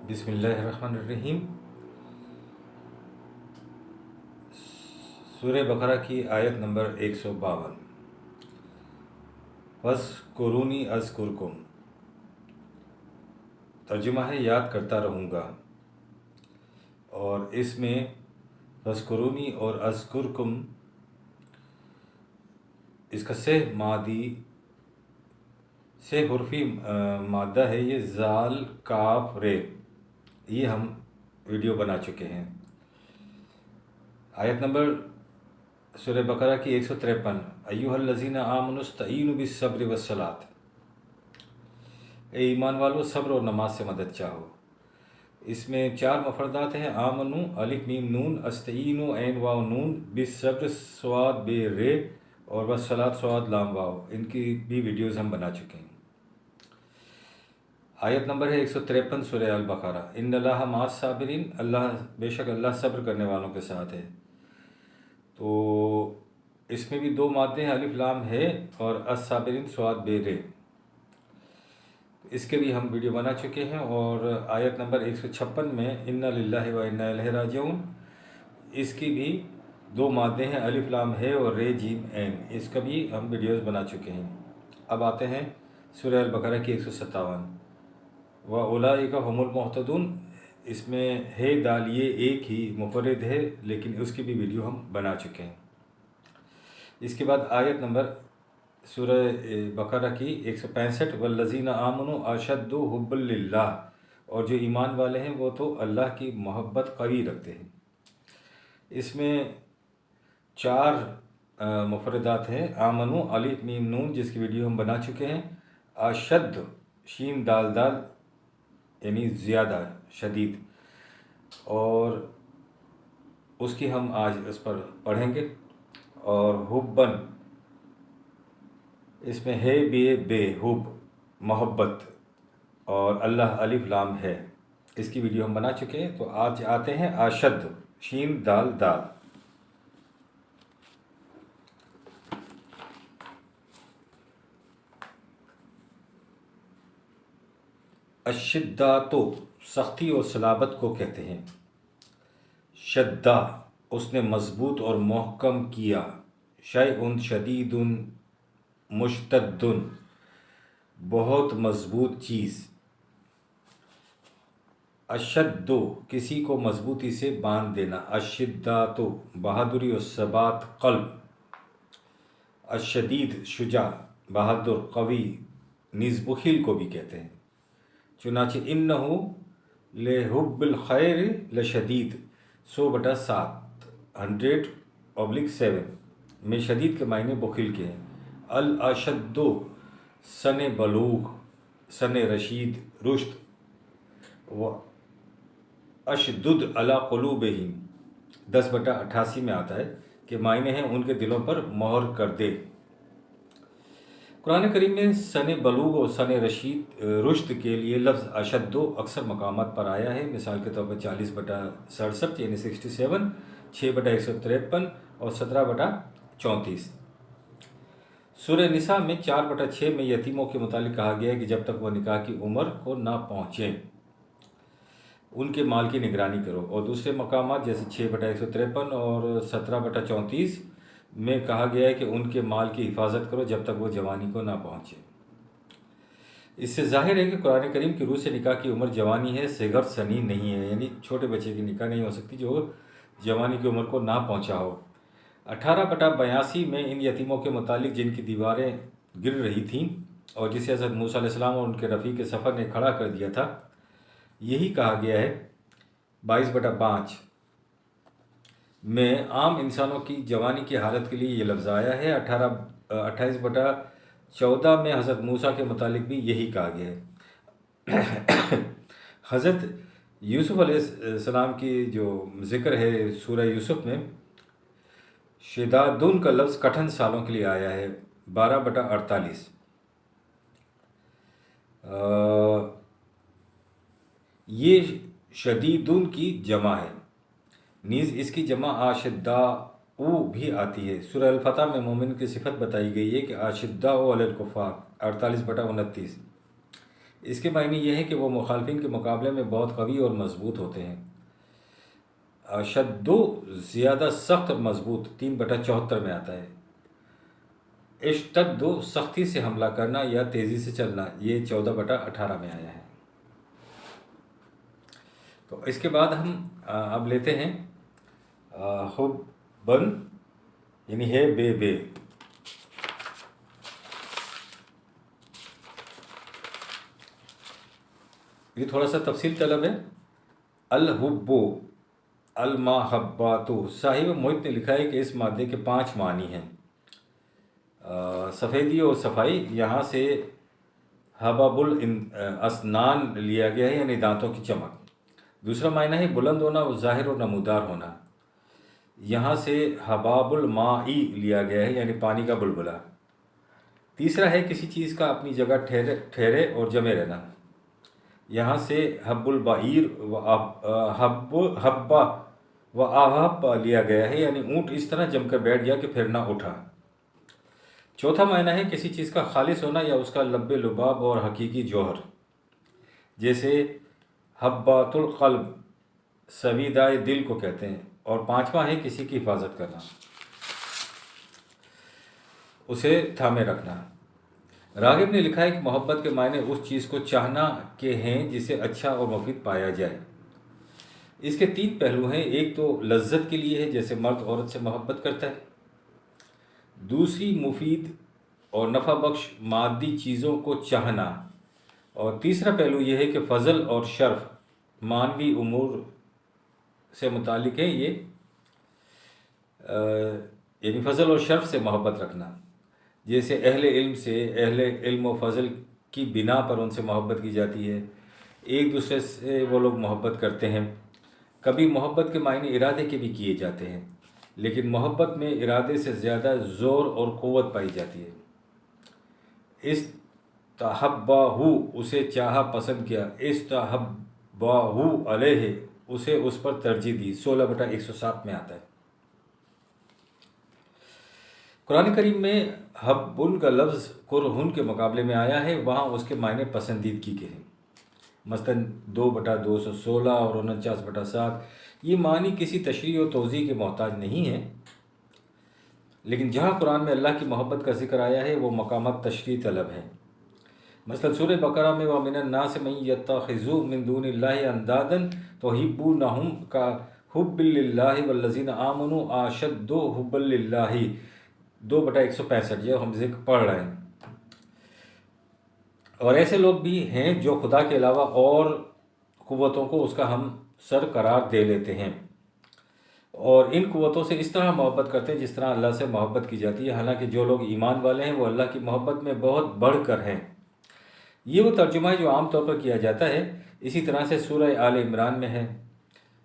بسم اللہ الرحمن الرحیم۔ سورہ بقرہ کی آیت نمبر 152۔ وَاذْکُرُونِی اذکرکم، ترجمہ ہے یاد کرتا رہوں گا، اور اس میں وَاذْکُرُونِی اور اذکرکم اس کا سہ مادی سے حرفی مادہ ہے، یہ زال کاف رے، یہ ہم ویڈیو بنا چکے ہیں۔ آیت نمبر سورہ بقرہ کی 153۔ ایھا الذین آمنوا استعینوا بالصبر والصلاۃ، اے ایمان والو صبر اور نماز سے مدد چاہو۔ اس میں 4 مفردات ہیں: آمنو الف میم نون، استعینوا عین واو نون، بالصبر صاد بے رے، اور والصلاۃ صاد لام واو۔ ان کی بھی ویڈیوز ہم بنا چکے ہیں۔ آیت نمبر ہے 153 سورہ البقرہ۔ ان اللہ مع الصابرین، بے شک اللہ صبر کرنے والوں کے ساتھ ہے۔ تو اس میں بھی 2 مادے ہیں، الف لام ہے اور الصابرین صاد بے رے، اس کے بھی ہم ویڈیو بنا چکے ہیں۔ اور آیت نمبر 156 میں انا للہ و انا الیہ راجعون، اس کی بھی 2 مادے ہیں، الف لام ہے اور رے جیم عین، اس کا بھی ہم ویڈیوز بنا چکے ہیں۔ اب آتے ہیں سورہ البقرہ کی 157۔ وَأُولَٰئِکَ هُمُ الْمُهْتَدُونَ، اس میں ہے دال یہ ایک ہی مفرد ہے، لیکن اس کی بھی ویڈیو ہم بنا چکے ہیں۔ اس کے بعد آیت نمبر سورہ بقرہ کی 165۔ وَالَّذِينَ آمَنُوا أَشَدُّ حُبًّا لِلَّهِ، اور جو ایمان والے ہیں وہ تو اللہ کی محبت قوی رکھتے ہیں۔ اس میں 4 مفردات ہیں: آمنو الف میم نون، جس کی ویڈیو ہم بنا چکے ہیں، اشد شین دال دال یعنی زیادہ شدید، اور اس کی ہم آج اس پر پڑھیں گے۔ اور حبن، اس میں ہے بے حب محبت، اور اللہ الف لام ہے، اس کی ویڈیو ہم بنا چکے ہیں۔ تو آج آتے ہیں اشد شین دال دال۔ الشدۃ سختی اور صلابت کو کہتے ہیں۔ شدہ اس نے مضبوط اور محکم کیا، شیء شدید مشتد بہت مضبوط چیز۔ اشد کسی کو مضبوطی سے باندھ دینا، الشدۃ بہادری اور ثبات قلب، الشدید شجاع بہادر قوی، نیز بخیل کو بھی کہتے ہیں۔ چنانچہ انہو لحب الخیر لشدید 100/7 100/7 میں شدید کے معنی بخیل کے ہیں۔ الاشد سن بلوغ، سن رشید رشد، و اشدد علی قلوبہم 10/88 میں آتا ہے کہ معنی ہیں ان کے دلوں پر مہر کر دے۔ قرآن کریم میں سن بلوغ اور سن رشد کے لیے لفظ اشد اکثر مقامات پر آیا ہے، مثال کے طور پر 40/67 یعنی 67، 6/153 اور 17/34۔ سورہ نساء میں 4/6 میں یتیموں کے متعلق کہا گیا ہے کہ جب تک وہ نکاح کی عمر کو نہ پہنچیں ان کے مال کی نگرانی کرو، اور دوسرے مقامات جیسے 6/153 اور 17/34 میں کہا گیا ہے کہ ان کے مال کی حفاظت کرو جب تک وہ جوانی کو نہ پہنچے۔ اس سے ظاہر ہے کہ قرآن کریم کی روح سے نکاح کی عمر جوانی ہے، صغر سنی نہیں ہے، یعنی چھوٹے بچے کی نکاح نہیں ہو سکتی جو جوانی کی عمر کو نہ پہنچا ہو۔ 18/82 میں ان یتیموں کے متعلق جن کی دیواریں گر رہی تھیں اور جسے حضرت موسیٰ علیہ السلام اور ان کے رفیق سفر نے کھڑا کر دیا تھا، یہی کہا گیا ہے۔ 22/5 میں عام انسانوں کی جوانی کی حالت کے لیے یہ لفظ آیا ہے۔ 28/14 میں حضرت موسیٰ کے متعلق بھی یہی کہا گیا ہے۔ حضرت یوسف علیہ السلام کی جو ذکر ہے سورہ یوسف میں، شدادن کا لفظ کٹھن سالوں کے لیے آیا ہے، 12/48۔ یہ شدیدن کی جمع ہے، نیز اس کی جمع اشداء بھی آتی ہے۔ سورہ الفتح میں مومن کی صفت بتائی گئی ہے کہ اشداء علی الکفار 48/29۔ اس کے معنی یہ ہے کہ وہ مخالفین کے مقابلے میں بہت قوی اور مضبوط ہوتے ہیں۔ اشدو زیادہ سخت اور مضبوط 3/74 میں آتا ہے۔ اشتدو سختی سے حملہ کرنا یا تیزی سے چلنا، یہ 14/18 میں آیا ہے۔ تو اس کے بعد ہم اب لیتے ہیں حبن، یعنی ہے بے۔ یہ تھوڑا سا تفصیل طلب ہے۔ الحبو المحباتو، صاحب محت نے لکھا ہے کہ اس مادے کے 5 معنی ہیں۔ سفیدی اور صفائی، یہاں سے حباب الاسنان لیا گیا ہے، یعنی دانتوں کی چمک۔ دوسرا معنی ہے بلند ہونا، ظاہر اور نمودار ہونا، یہاں سے حباب المائی لیا گیا ہے، یعنی پانی کا بلبلا۔ تیسرا ہے کسی چیز کا اپنی جگہ ٹھہرے اور جمے رہنا، یہاں سے حب البعیر حبا و احبا لیا گیا ہے، یعنی اونٹ اس طرح جم کر بیٹھ گیا کہ پھر نہ اٹھا۔ چوتھا معنی ہے کسی چیز کا خالص ہونا یا اس کا لب لباب اور حقیقی جوہر، جیسے حبات القلب، سویدائے دل کو کہتے ہیں۔ اور پانچواں ہے کسی کی حفاظت کرنا، اسے تھامے رکھنا۔ راغب نے لکھا ہے کہ محبت کے معنی اس چیز کو چاہنا کے ہیں جسے اچھا اور مفید پایا جائے۔ اس کے 3 پہلو ہیں، ایک تو لذت کے لیے ہے، جیسے مرد عورت سے محبت کرتا ہے۔ دوسری مفید اور نفع بخش مادی چیزوں کو چاہنا، اور تیسرا پہلو یہ ہے کہ فضل اور شرف مانوی امور سے متعلق ہے، یہ یعنی فضل اور شرف سے محبت رکھنا، جیسے اہل علم سے، اہل علم و فضل کی بنا پر ان سے محبت کی جاتی ہے، ایک دوسرے سے وہ لوگ محبت کرتے ہیں۔ کبھی محبت کے معنی ارادے کے بھی کیے جاتے ہیں، لیکن محبت میں ارادے سے زیادہ زور اور قوت پائی جاتی ہے۔ استحبہ، اسے چاہا پسند کیا، استحبہ علیہ، اسے اس پر ترجیح دی، 16/107 میں آتا ہے۔ قرآن کریم میں حبن کا لفظ کرہن کے مقابلے میں آیا ہے، وہاں اس کے معنی پسندیدگی کے ہیں، مثلاً 2/216 اور 49/7۔ یہ معنی کسی تشریح و توضیح کے محتاج نہیں ہیں، لیکن جہاں قرآن میں اللہ کی محبت کا ذکر آیا ہے وہ مقامات تشریح طلب ہیں۔ مثلاً سورہ بقرہ میں وَمِنَ النَّاسِ مَن يَتَّخِذُ مِن دُونِ اللَّهِ أَندَادًا تُحِبُّونَهُمْ كَحُبِّ اللَّهِ وَالَّذِينَ آمَنُوا أَشَدُّ حُبًّا لِلَّهِ، 2/165، یہ ہم ذکر پڑھ رہے ہیں۔ اور ایسے لوگ بھی ہیں جو خدا کے علاوہ اور قوتوں کو اس کا ہم سر قرار دے لیتے ہیں، اور ان قوتوں سے اس طرح محبت کرتے ہیں جس طرح اللہ سے محبت کی جاتی ہے، حالانکہ جو لوگ ایمان والے ہیں وہ اللہ کی محبت میں بہت بڑھ کر ہیں۔ یہ وہ ترجمہ ہے جو عام طور پر کیا جاتا ہے۔ اسی طرح سے سورہ آل عمران میں ہے،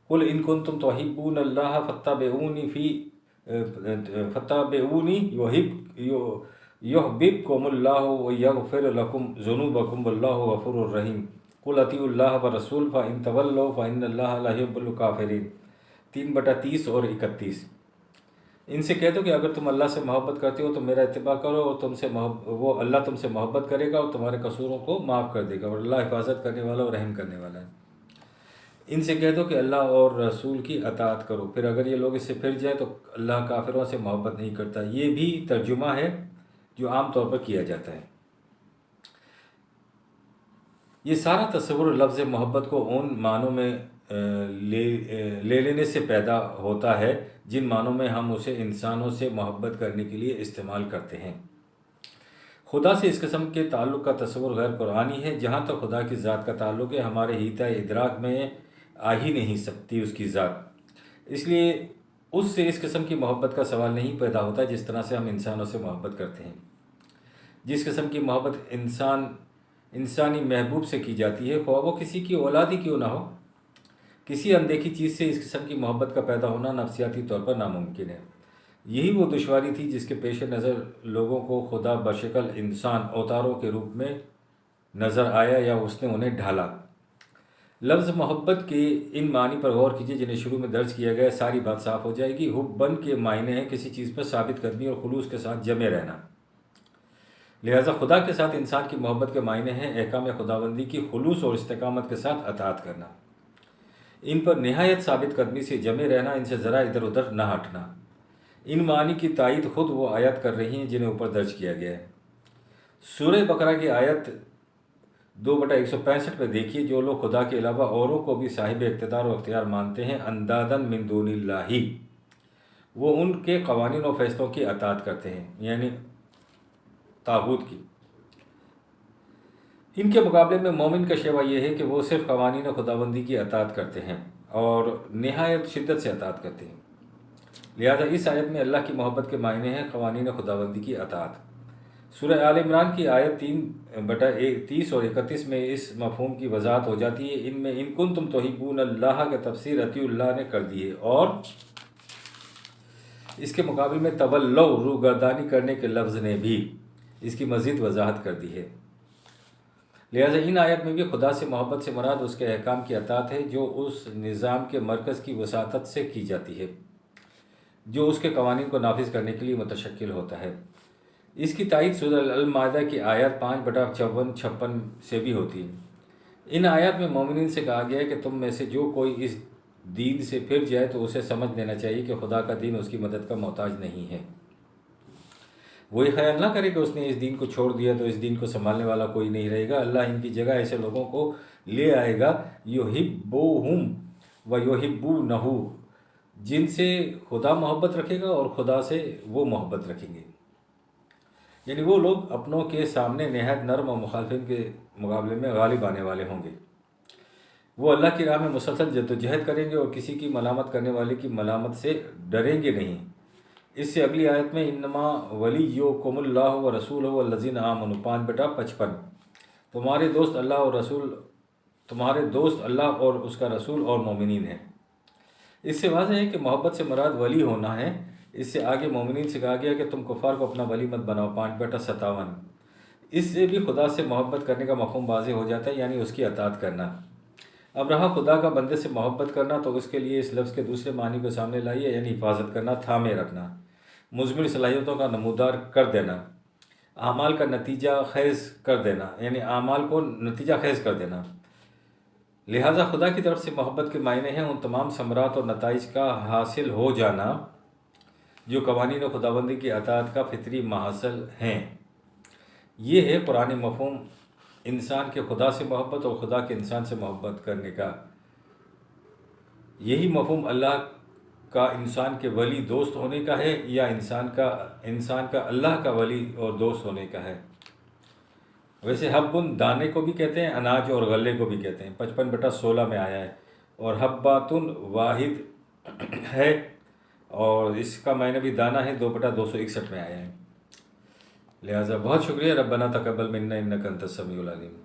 قُلْ إِن كُنتُمْ تُحِبُّونَ اللَّهَ فَاتَّبِعُونِي يُحْبِبْكُمُ اللَّهُ وَيَغْفِرْ لَكُمْ ذُنُوبَكُمْ وَاللَّهُ غَفُورٌ رَحِيمٌ قُلْ أَطِيعُوا اللَّهَ وَالرَّسُولَ فَإِن تَوَلَّوْا فَإِنَّ اللَّهَ لَا يُحِبُّ الْكَافِرِينَ، 3/30 اور 31۔ ان سے کہہ دو کہ اگر تم اللہ سے محبت کرتے ہو تو میرا اتباع کرو، اور وہ اللہ تم سے محبت کرے گا اور تمہارے قصوروں کو معاف کر دے گا، اور اللہ حفاظت کرنے والا اور رحم کرنے والا ہے۔ ان سے کہہ دو کہ اللہ اور رسول کی اطاعت کرو، پھر اگر یہ لوگ اس سے پھر جائیں تو اللہ کافروں سے محبت نہیں کرتا۔ یہ بھی ترجمہ ہے جو عام طور پر کیا جاتا ہے۔ یہ سارا تصور لفظ محبت کو ان معنوں میں لے لینے سے پیدا ہوتا ہے جن معنوں میں ہم اسے انسانوں سے محبت کرنے کے لیے استعمال کرتے ہیں۔ خدا سے اس قسم کے تعلق کا تصور غیر قرآنی ہے۔ جہاں تک خدا کی ذات کا تعلق ہے، ہمارے حیطۂ ادراک میں آ ہی نہیں سکتی اس کی ذات، اس لیے اس سے اس قسم کی محبت کا سوال نہیں پیدا ہوتا جس طرح سے ہم انسانوں سے محبت کرتے ہیں۔ جس قسم کی محبت انسانی محبوب سے کی جاتی ہے، خواہ وہ کسی کی اولاد ہی کیوں نہ ہو، کسی اندیکھی چیز سے اس قسم کی محبت کا پیدا ہونا نفسیاتی طور پر ناممکن ہے۔ یہی وہ دشواری تھی جس کے پیش نظر لوگوں کو خدا بشکل انسان اوتاروں کے روپ میں نظر آیا یا اس نے انہیں ڈھالا۔ لفظ محبت کے ان معنی پر غور کیجئے جنہیں شروع میں درج کیا گیا، ساری بات صاف ہو جائے گی۔ حبن کے معنی ہے کسی چیز پر ثابت قدمی اور خلوص کے ساتھ جمے رہنا۔ لہٰذا خدا کے ساتھ انسان کی محبت کے معنی ہیں احکام خداوندی کی خلوص اور استقامت کے ساتھ اطاعت کرنا، ان پر نہایت ثابت قدمی سے جمے رہنا، ان سے ذرا ادھر ادھر نہ ہٹنا۔ ان معنی کی تائید خود وہ آیت کر رہی ہیں جنہیں اوپر درج کیا گیا ہے۔ سورہ بقرہ کی آیت 2/165 میں دیکھیے، جو لوگ خدا کے علاوہ اوروں کو بھی صاحب اقتدار و اختیار مانتے ہیں، اندادن من دون اللہ، وہ ان کے قوانین و فیصلوں کی اطاعت کرتے ہیں، یعنی طاغوت کی۔ ان کے مقابلے میں مومن کا شیوہ یہ ہے کہ وہ صرف قوانین خداوندی کی اطاعت کرتے ہیں اور نہایت شدت سے اطاعت کرتے ہیں۔ لہذا اس آیت میں اللہ کی محبت کے معنی ہیں قوانین خداوندی کی اطاعت۔ سورہ آل عمران کی آیت 3/30 اور 31 میں اس مفہوم کی وضاحت ہو جاتی ہے۔ ان میں ان کنتم تحبون اللہ کا تفسیر اطیعوا اللہ نے کر دی ہے، اور اس کے مقابل میں تولوا روگردانی کرنے کے لفظ نے بھی اس کی مزید وضاحت کر دی ہے۔ لہذا ان آیت میں بھی خدا سے محبت سے مراد اس کے احکام کی اطاعت ہے جو اس نظام کے مرکز کی وساطت سے کی جاتی ہے جو اس کے قوانین کو نافذ کرنے کے لیے متشکل ہوتا ہے۔ اس کی تائید سورہ المائدہ کی آیت 5/54-56 سے بھی ہوتی ہے۔ ان آیات میں مومنین سے کہا گیا ہے کہ تم میں سے جو کوئی اس دین سے پھر جائے تو اسے سمجھ لینا چاہیے کہ خدا کا دین اس کی مدد کا محتاج نہیں ہے۔ وہ یہ خیال نہ کرے کہ اس نے اس دین کو چھوڑ دیا تو اس دین کو سنبھالنے والا کوئی نہیں رہے گا۔ اللہ ان کی جگہ ایسے لوگوں کو لے آئے گا یحبوہم و یحبونہ، جن سے خدا محبت رکھے گا اور خدا سے وہ محبت رکھیں گے، یعنی وہ لوگ اپنوں کے سامنے نہایت نرم اور مخالفین کے مقابلے میں غالب آنے والے ہوں گے۔ وہ اللہ کی راہ میں مسلسل جدوجہد کریں گے اور کسی کی ملامت کرنے والے کی ملامت سے ڈریں گے نہیں۔ اس سے اگلی آیت میں انما ولیکم اللہ و رسولہ والذین آمنوا 5/55، تمہارے دوست اللہ اور اس کا رسول اور مومنین ہیں۔ اس سے واضح ہے کہ محبت سے مراد ولی ہونا ہے۔ اس سے آگے مومنین سے کہا گیا کہ تم کفار کو اپنا ولی مت بناؤ 5/57۔ اس سے بھی خدا سے محبت کرنے کا مفہوم واضح ہو جاتا ہے، یعنی اس کی اطاعت کرنا۔ اب رہا خدا کا بندے سے محبت کرنا، تو اس کے لیے اس لفظ کے دوسرے معنی کو سامنے لائیے، یعنی حفاظت کرنا، تھامے رکھنا، مزمر صلاحیتوں کا نمودار کر دینا، اعمال کا نتیجہ خیز کر دینا، یعنی اعمال کو نتیجہ خیز کر دینا۔ لہٰذا خدا کی طرف سے محبت کے معنی ہیں ان تمام ثمرات اور نتائج کا حاصل ہو جانا جو قوانین و خداوندی کی اطاعت کا فطری محصل ہیں۔ یہ ہے قرآن مفہوم انسان کے خدا سے محبت اور خدا کے انسان سے محبت کرنے کا۔ یہی مفہوم اللہ کا انسان کے ولی دوست ہونے کا ہے، یا انسان کا اللہ کا ولی اور دوست ہونے کا ہے۔ ویسے حبن دانے کو بھی کہتے ہیں، اناج اور غلے کو بھی کہتے ہیں، 55/16 میں آیا ہے، اور حباتن واحد ہے، اور اس کا معنی بھی دانہ ہے، 2/261 میں آیا ہے۔ لہٰذا بہت شکریہ۔ ربنا تقبل منا انک انت السمیع العلیم۔